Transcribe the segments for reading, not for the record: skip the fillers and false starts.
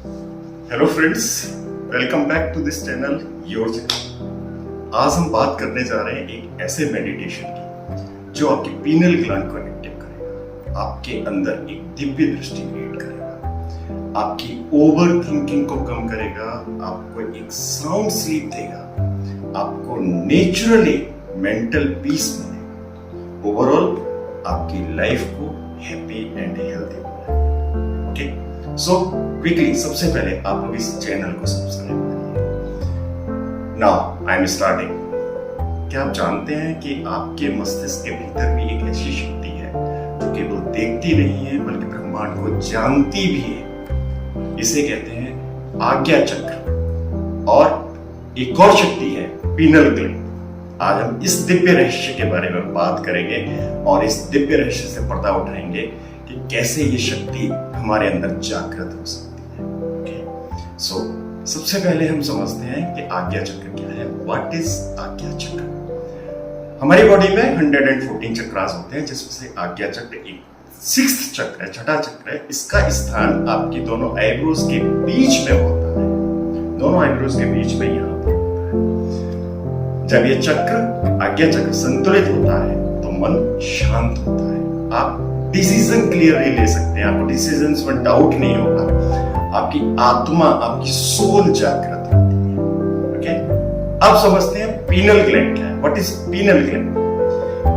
Hello friends, welcome back to this channel your channel. आज हम बात करने जा रहे हैं एक ऐसे मेडिटेशन की जो आपकी पीनल ग्लैंड को एक्टिव करेगा, आपके अंदर एक दिव्य दृष्टि क्रिएट करेगा, आपकी ओवर थिंकिंग को कम करेगा, आपको एक साउंड स्लीप देगा, आपको नेचुरली मेंटल पीस मिलेगा, ओवरऑल आपकी लाइफ को हैप्पी एंड हेल्दी बनाएगा। ओके, सो क्विकली सबसे पहले आप लोग इस चैनल को सब्सक्राइब करिए। Now I am starting. क्या आप जानते हैं कि आपके मस्तिष्क के भीतर भी एक ऐसी शक्ति है जो केवल देखती नहीं है बल्कि ब्रह्मांड को जानती भी है। इसे कहते हैं आज्ञा चक्र। और एक और शक्ति है पीनल ग्लैंड। आज हम इस दिव्य रहस्य के बारे में बात करेंगे और इस दिव्य रहस्य से पर्दा उठाएंगे कि कैसे ये शक्ति हमारे अंदर जागृत हो सकती है। ओके, सो सबसे पहले हम समझते हैं कि आज्ञा चक्र क्या है। व्हाट इज आज्ञा चक्र? हमारी बॉडी में 114 चक्रास होते हैं, जिसमें से आज्ञा चक्र एक 6th चक्र है, छठा चक्र है। इसका स्थान आपकी दोनों आईब्रोज के बीच में होता है, दोनों आईब्रोज के बीच में यहाँ पर होता है। जब ये चक्र आज्ञा चक्र संतुलित होता है तो मन शांत होता है, आप डिसीजन क्लियरली ले सकते हैं, आपको डिसीजंस में डाउट नहीं होगा, आपकी आत्मा, आपकी सोल जागृत होती है। ओके, अब समझते हैं पीनल ग्लैंड क्या है। What is penal gland?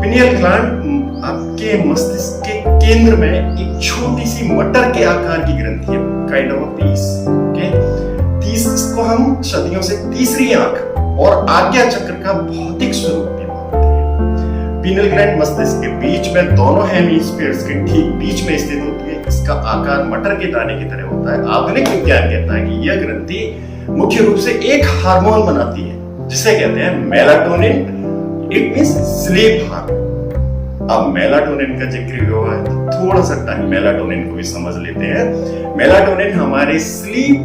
Penal gland आपके मस्तिष्क के केंद्र में एक छोटी सी मटर के आकार की ग्रंथि है, kind of a piece. Okay, इसको हम सदियों से तीसरी आंख और आज्ञा चक्र का भौतिक स्वरूप भी मानते हैं। पीनल ग्लैंड मस्तिष्क के बीच में दोनों हेमिस्फीयर्स के ठीक बीच में स्थित होती है। इसका आकार मटर के दाने की तरह होता है। आधुनिक विज्ञान कहता है कि यह ग्रंथि मुख्य रूप से एक हार्मोन बनाती है जिसे कहते हैं melatonin. It means sleep hormone. अब मेलाटोनिन का जिक्र हुआ है तो थोड़ा सा टाइम मेलाटोनिन को भी समझ लेते हैं। मेलाटोनिन हमारे स्लीप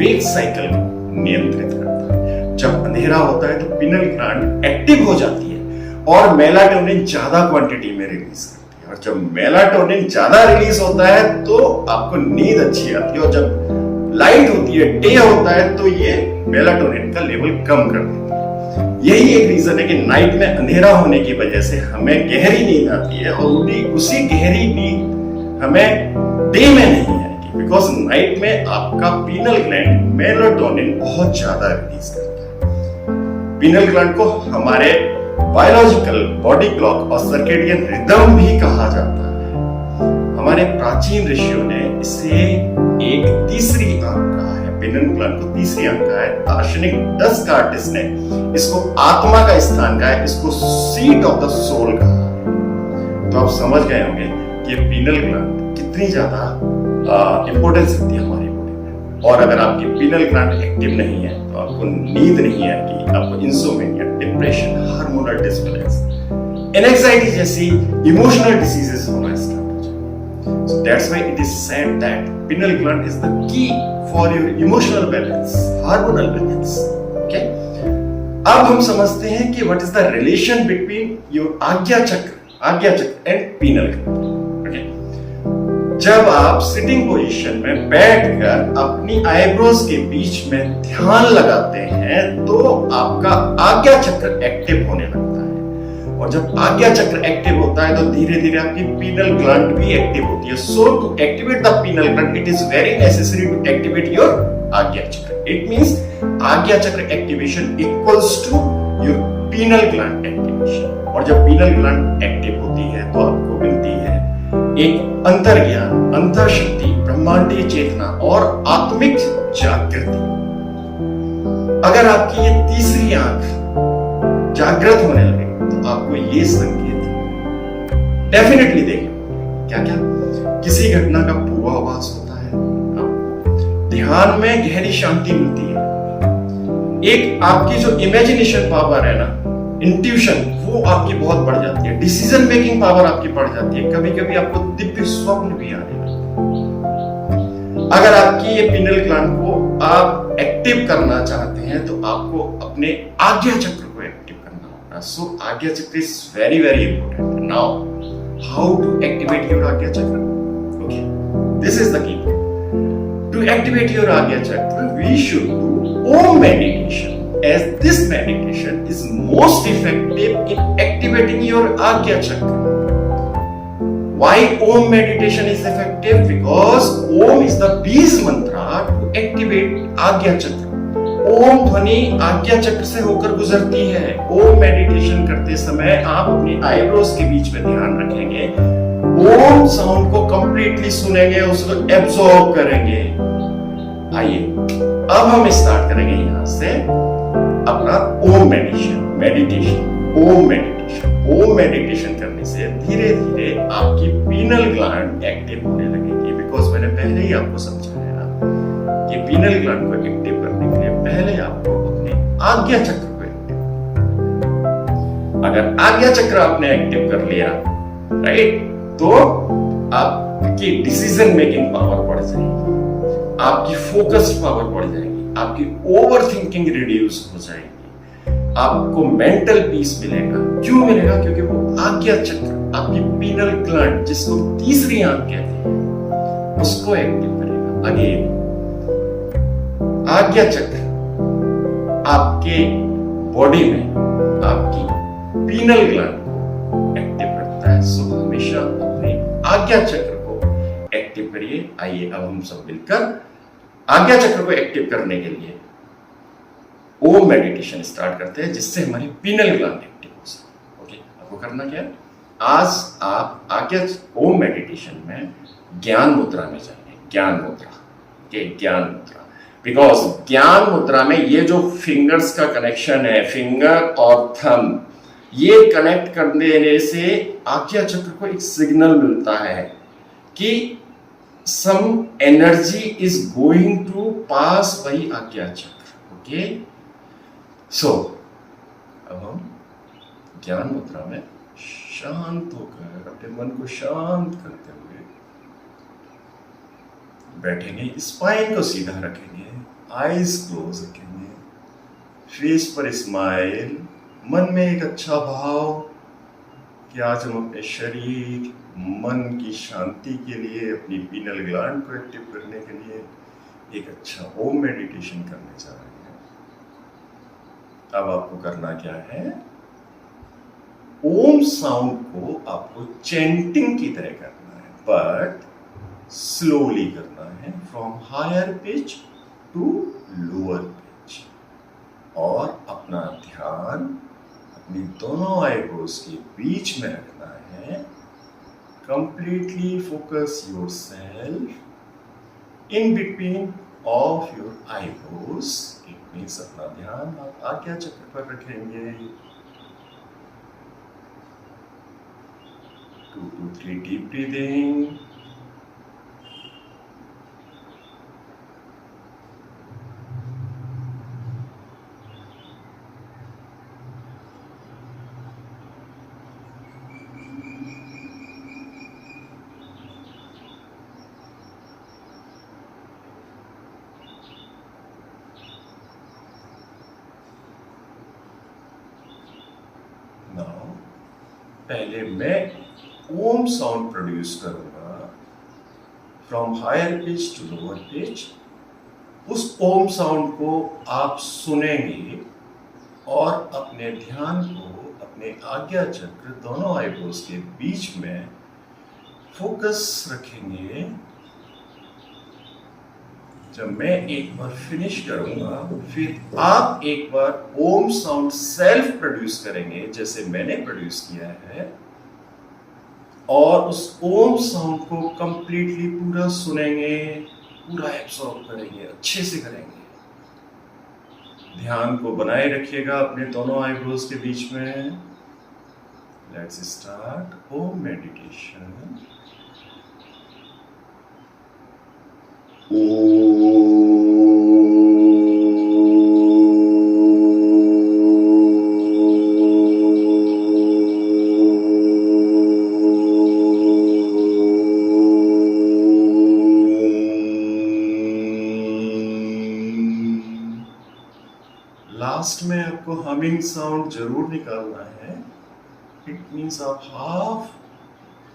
वेक साइकिल को नियंत्रित करता है। जब अंधेरा होता है तो पीनल ग्लैंड एक्टिव हो जाती है और मेलाटोनिन ज्यादा क्वांटिटी में रिलीज करती है। और जब मेलाटोनिन ज्यादा रिलीज होता है तो आपको नींद अच्छी आती है, और जब लाइट होती है, डे होता है, तो ये मेलाटोनिन का लेवल कम कर देती है। यही एक रीजन है कि नाइट में अंधेरा होने की वजह से हमें गहरी नींद आती है और उसी गहरी नींद हमें डे में नहीं आएगी, बिकॉज नाइट में आपका पीनल ग्लैंड मेलाटोनिन बहुत ज्यादा रिलीज करता है। पीनल ग्लैंड को हमारे बायोलॉजिकल बॉडी क्लॉक और सर्केडियन रिदम भी कहा जाता है। हमारे प्राचीन ऋषियों ने इसे एक तीसरी आंख कहा है, पीनल ग्लैंड को तीसरी आंख कहा है। दार्शनिक डेस्कार्टिस ने इसको आत्मा का स्थान कहा है, इसको सीट ऑफ द सोल कहा है। तो आप समझ गए होंगे कि पीनल ग्लैंड कितनी ज्यादा इंपॉर्टेंस रखती है हमारी बॉडी में। और अगर आपकी पीनल ग्लैंड एक्टिव नहीं है तो आपको नींद नहीं आएगी, आपको insomnia, depression, hormonal disbalance, anxiety जैसी इमोशनल डिसीजेस होना स्टार्ट हो जाएंगे। So that's why it is said that penal gland is the की for your emotional balance, hormonal balance. Okay, अब हम समझते हैं कि what is the relation between your Ajna चक्र एंड पीनल ग्लैंड। जब आप सिटिंग पोजीशन में बैठकर अपनी आईब्रोज के बीच में ध्यान लगाते हैं तो आपका आज्ञा चक्र एक्टिव होने लगता है, और जब आज्ञा चक्र एक्टिव होता है तो धीरे धीरे आपकी पीनल ग्लैंड भी एक्टिव होती है। So to activate the pineal gland it is very necessary to activate your Ajna chakra. It means Ajna chakra activation equals to your pineal gland activation. और जब पीनल ग्लैंड एक्टिव होती है तो आपको मिलती है एक अंतर्ज्ञान, अंतर्शक्ति, ब्रह्मांडीय चेतना और आत्मिक जागृति। अगर आपकी ये तीसरी आंख जागृत होने लगे तो आपको ये संकेत डेफिनेटली देखें। क्या क्या? किसी घटना का पूर्वाभास होता है, आपको ध्यान में गहरी शांति मिलती है, एक आपकी जो इमेजिनेशन पावर है ना, इंट्यूशन, वो आपकी बहुत बढ़ जाती है, डिसीजन मेकिंग पावर आपकी बढ़ जाती है, कभी कभी आपको दिव्य स्वप्न भी आने लगते हैं। अगर आपकी ये पीनल ग्लैंड को आप एक्टिव करना चाहते हैं तो आपको अपने आज्ञा चक्र को एक्टिव करना होगा। So Ajna chakra is very very important. Now how to activate your Ajna chakra? Okay, this is the key. To To activate your Agya Chakra, we should do Om meditation, as this meditation is most effective in activating your Agya Chakra. Why Om meditation is effective? Because Om is the Bij mantra to activate Agya Chakra. ओम ध्वनि आज्ञा चक्र से होकर गुजरती है। ओम meditation करते समय आप अपनी आईब्रोज के बीच में ध्यान रखेंगे, ओम साउंड को कंप्लीटली सुनेंगे, उसको एब्जॉर्ब करेंगे। आइए अब हम स्टार्ट करेंगे यहां से अपना ओम मेडिटेशन। ओम मेडिटेशन करने से धीरे धीरे आपकी पीनल ग्लैंड एक्टिव होने लगेगी। बिकॉज मैंने पहले ही आपको समझाया कि पीनल ग्लैंड को एक्टिव करने के लिए पहले आपको अपने आज्ञा चक्र को एक्टिव, अगर आज्ञा चक्र आपने एक्टिव कर लिया, राइट, तो आपकी डिसीजन मेकिंग पावर बढ़ जाएगी, आपकी फोकस पावर बढ़ जाएगी, आपकी ओवर थिंकिंग रिड्यूस हो जाएगी, आपको मेंटल पीस मिलेगा। क्यों मिलेगा? क्योंकि वो आज्ञा चक्र, आपकी पीनल ग्लैंड जिसको तीसरी आंख कहते हैं, उसको एक्टिव करेगा। अगेन आज्ञा चक्र आपके बॉडी में आपकी पीनल ग्लैंड को एक्टिव करता है। सो हमेशा अपने आज्ञा चक्र को एक्टिव करिए। आइए अब हम सब मिलकर आज्ञा चक्र को एक्टिव करने के लिए ओम मेडिटेशन स्टार्ट करते हैं, जिससे हमारी पीनल ग्लैंड एक्टिव हो सके। ओके, आपको करना क्या है? आज आप आज्ञा ओम मेडिटेशन में ज्ञान मुद्रा में जाएंगे। ज्ञान मुद्रा, ज्ञान मुद्रा, बिकॉज ज्ञान मुद्रा में ये जो फिंगर्स का कनेक्शन है, फिंगर और थंब, ये कनेक्ट कर देने से आज्ञा चक्र को एक सिग्नल मिलता है कि some energy is going to pass by Ajna chakra. Okay, सो अब हम ज्ञान मुद्रा में शांत होकर अपने मन को शांत करते हुए बैठेंगे, स्पाइन को सीधा रखेंगे, आईज क्लोज रखेंगे, फेस पर स्माइल, मन में एक अच्छा भाव कि आज हम अपने शरीर मन की शांति के लिए, अपनी पीनल ग्लैंड को एक्टिव करने के लिए एक अच्छा ओम मेडिटेशन करने जा रहे हैं। अब आपको करना क्या है? ओम साउंड को आपको चैंटिंग की तरह करना है, बट स्लोली करना है, from higher pitch to lower pitch, और अपना ध्यान अपनी दोनों आईब्रोज के बीच में रखना है। Completely focus yourself in between of your eyebrows. It means अपना ध्यान आप आज्ञा चक्र पर रखेंगे। 2 to 3 deep breathing. पहले मैं ओम साउंड प्रोड्यूस करूंगा from higher pitch to lower pitch. उस ओम साउंड को आप सुनेंगे और अपने ध्यान को अपने आज्ञा चक्र दोनों आईब्रोज के बीच में फोकस रखेंगे। जब मैं एक बार फिनिश करूंगा, फिर आप एक बार ओम साउंड सेल्फ प्रोड्यूस करेंगे जैसे मैंने प्रोड्यूस किया है, और उस ओम साउंड को कंप्लीटली पूरा सुनेंगे, पूरा एब्सॉर्ब करेंगे, अच्छे से करेंगे। ध्यान को बनाए रखिएगा अपने दोनों आईब्रोज के बीच में। Let's start Om meditation. Last में आपको हमिंग साउंड जरूर निकालना है। इट मीन्स आप हाफ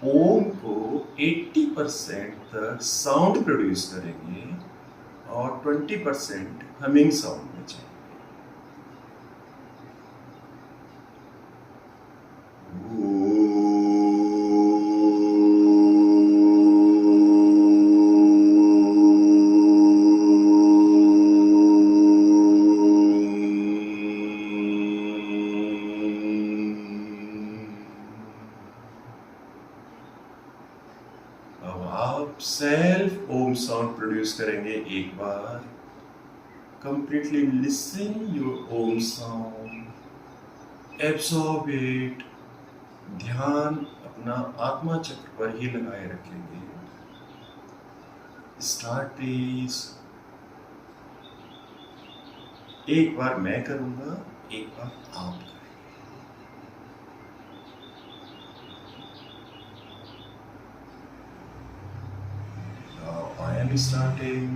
ओम को 80% तक साउंड प्रोड्यूस करेंगे और 20% हमिंग साउंड में चाहिए। अब आप सेल्फ ओम साउंड प्रोड्यूस करेंगे एक बार। Completely listen your Om sound, absorb it. ध्यान अपना आत्मा चक्र पर ही लगाए रखेंगे। Start please. एक बार मैं करूंगा, एक बार आप करेंगे। Now I am starting.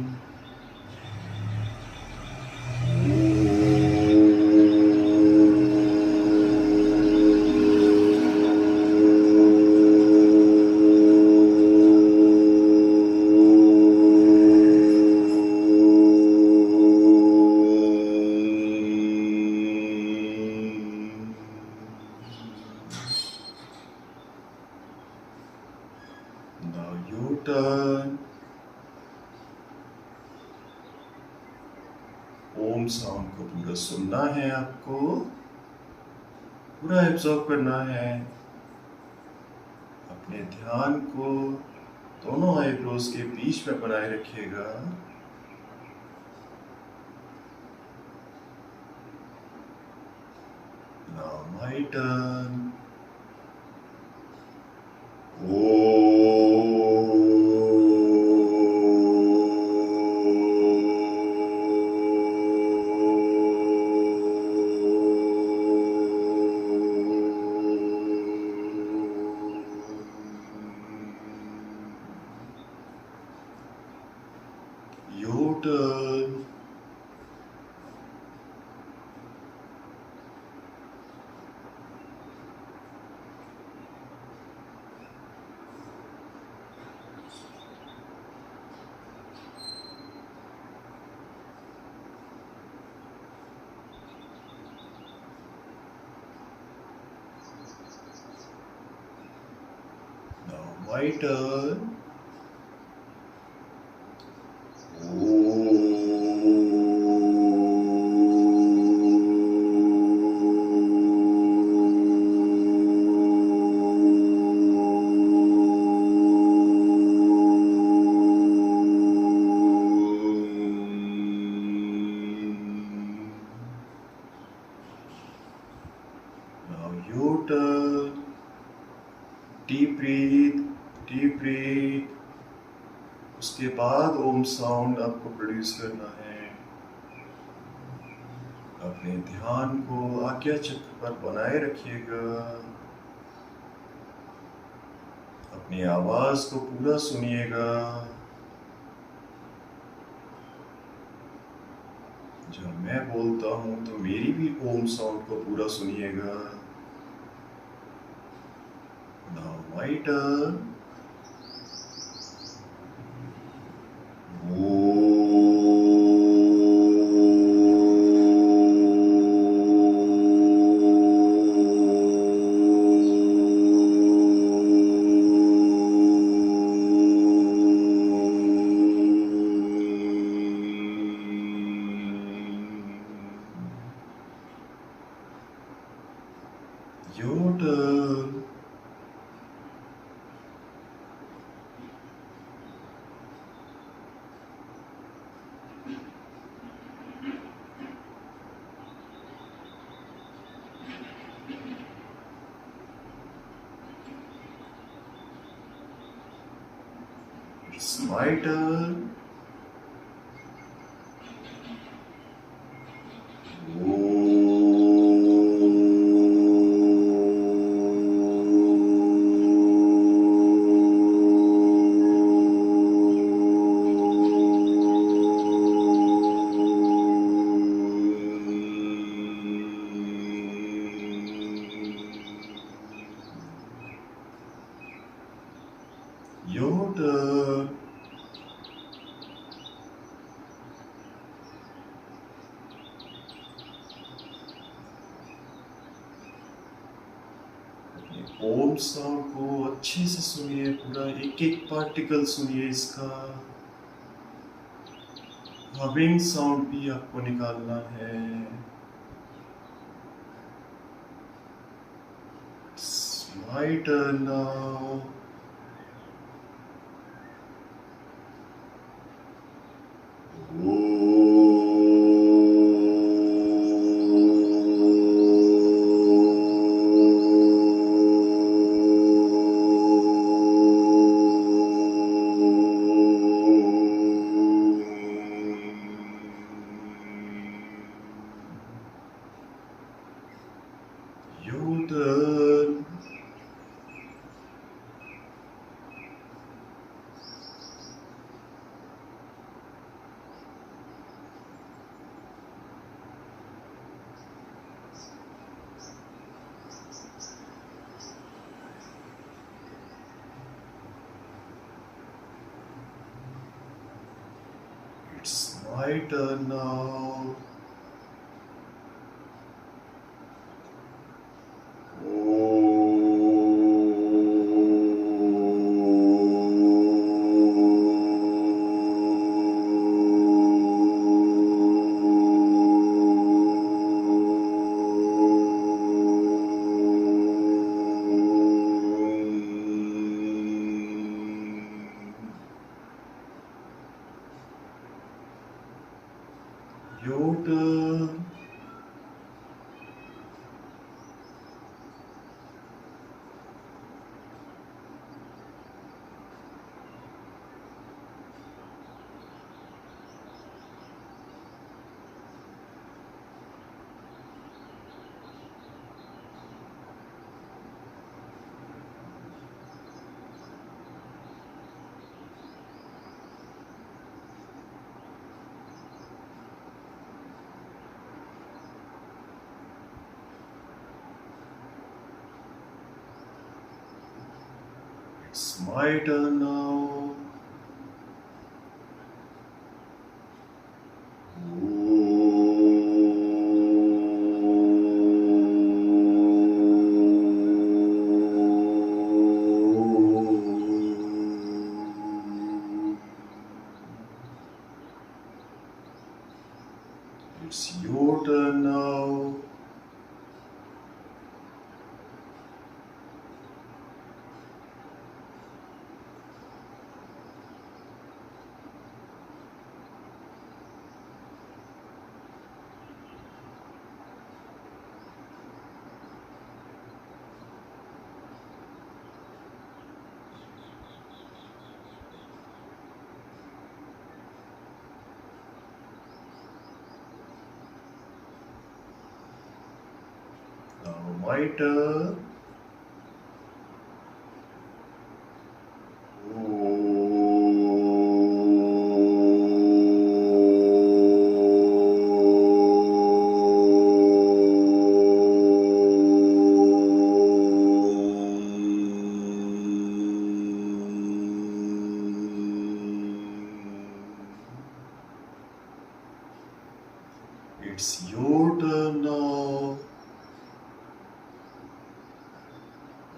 Now your turn. Om sound को पूरा सुनना है आपको, पूरा एब्जॉर्ब करना है। अपने ध्यान को दोनों आईब्रोज के बीच में बनाए रखिएगा। Now my turn. Your turn. Now my turn. Now your turn. Deep breathe, deep breathe. उसके बाद ओम साउंड आपको प्रोड्यूस करना है। अपने ध्यान को आज्ञा चक्र पर बनाए रखिएगा। अपनी आवाज को पूरा सुनिएगा। जब मैं बोलता हूं तो मेरी भी ओम साउंड को पूरा सुनिएगा। Now my turn. Your turn. It's my turn. Your turn. Om sound को अच्छे से सुनिए, पूरा एक एक पार्टिकल सुनिए इसका। हमिंग साउंड भी आपको निकालना है। It's my turn now. Your turn. It's my turn now. Your turn. It's my turn now. It's your turn now. Now my turn. It's your turn now.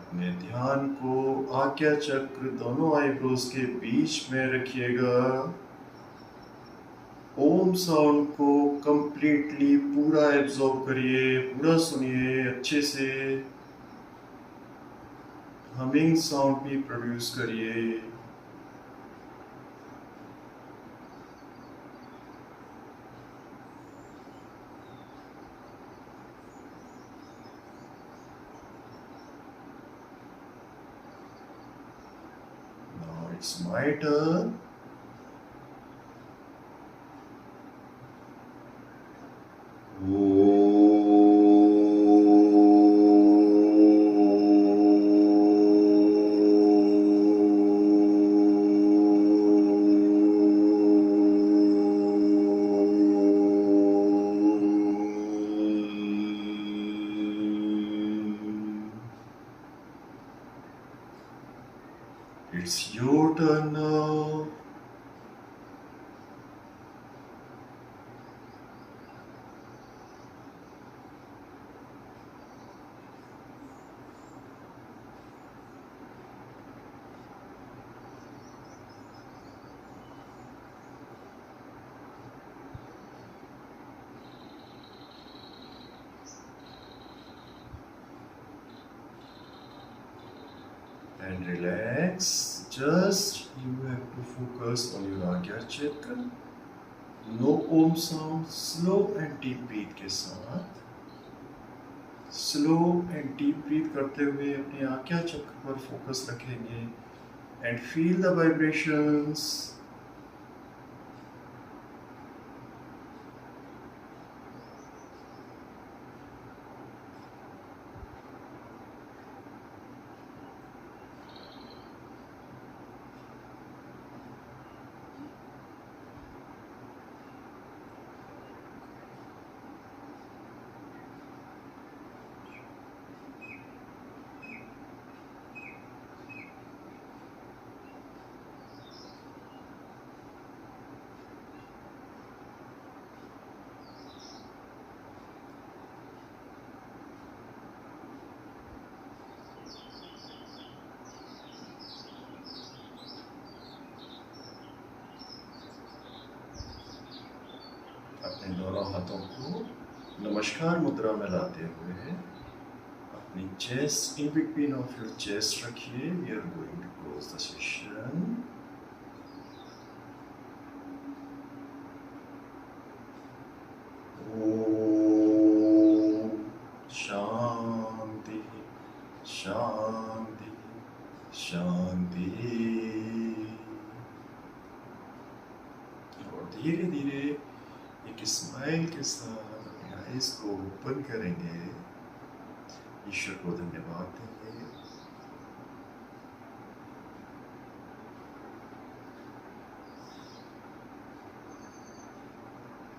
अपने ध्यान को आज्ञा चक्र दोनों आईब्रोज के बीच में रखिएगा। ओम साउंड को कंप्लीटली पूरा एब्जॉर्ब करिए, पूरा सुनिए अच्छे से। हमिंग साउंड भी प्रोड्यूस करिए। Now it's my turn. It's your turn now. and relax. Just you have to focus on your Agya Chakra. No Om sound, slow and deep breath के साथ स्लो एंड डीप ब्रीथ करते हुए अपने आज्ञा चक्र पर focus रखेंगे and feel the vibrations. अपने दोनों हाथों को नमस्कार मुद्रा में लाते हुए अपनी chest in between of your chest रखिए. We are going to close the session. Om shanti shanti shanti. और धीरे धीरे एक स्माइल के साथ अपने आईज को ओपन करेंगे. ईश्वर को धन्यवाद देंगे.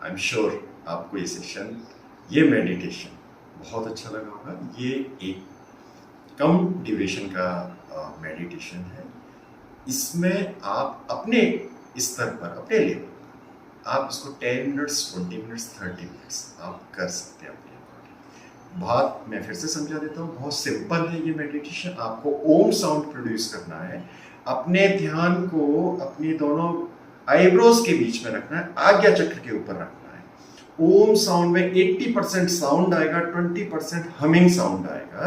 आई एम श्योर आपको ये सेशन, ये मेडिटेशन बहुत अच्छा लगा होगा. ये एक कम ड्यूरेशन का मेडिटेशन है. इसमें आप अपने स्तर पर, अपने लेवल, आप इसको 10 मिनट्स, 20 मिनट्स, 30 मिनट्स आप कर सकते हैं अपने अकॉर्डिंग. बात मैं फिर से समझा देता हूँ, बहुत सिंपल है ये मेडिटेशन. आपको ओम साउंड प्रोड्यूस करना है. अपने ध्यान को अपनी दोनों आईब्रोज के बीच में रखना है, आज्ञा चक्र के ऊपर रखना है. ओम साउंड में 80% साउंड आएगा, 20% हमिंग साउंड आएगा.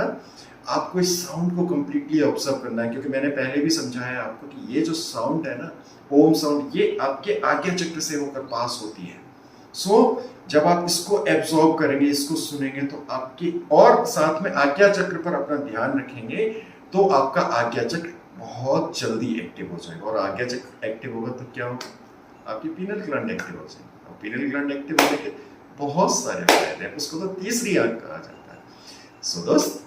आपको इस साउंड को कंप्लीटली ऑब्जर्व करना है, क्योंकि मैंने पहले भी समझाया आपको कि ये जो साउंड है ना, ओम साउंड, ये आपके आज्ञा चक्र से होकर पास होती है. सो जब आप इसको एब्जॉर्ब करेंगे, इसको सुनेंगे, तो आपकी, और साथ में आज्ञा चक्र पर अपना ध्यान रखेंगे, तो आपका आज्ञा चक्र बहुत जल्दी एक्टिव हो जाएगा. और आज्ञा चक्र एक्टिव होगा तो क्या होगा, आपकी पीनल ग्लैंड एक्टिव हो जाएगी. और पीनल ग्लैंड एक्टिव होने के बहुत सारे फायदे हैं. उसको तो तीसरी आंख कहा जाता है. सो दोस्त,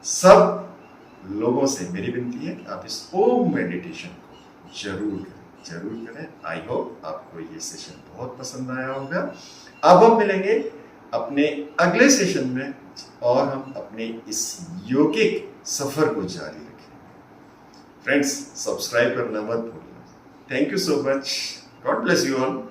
सब लोगों से मेरी विनती है कि आप इस ओम मेडिटेशन को जरूर करें. आई होप आपको ये सेशन बहुत पसंद आया होगा. अब हम मिलेंगे अपने अगले सेशन में और हम अपने इस योगिक सफर को जारी रखेंगे. फ्रेंड्स, सब्सक्राइब करना मत भूलना. Thank you so much. God bless you all.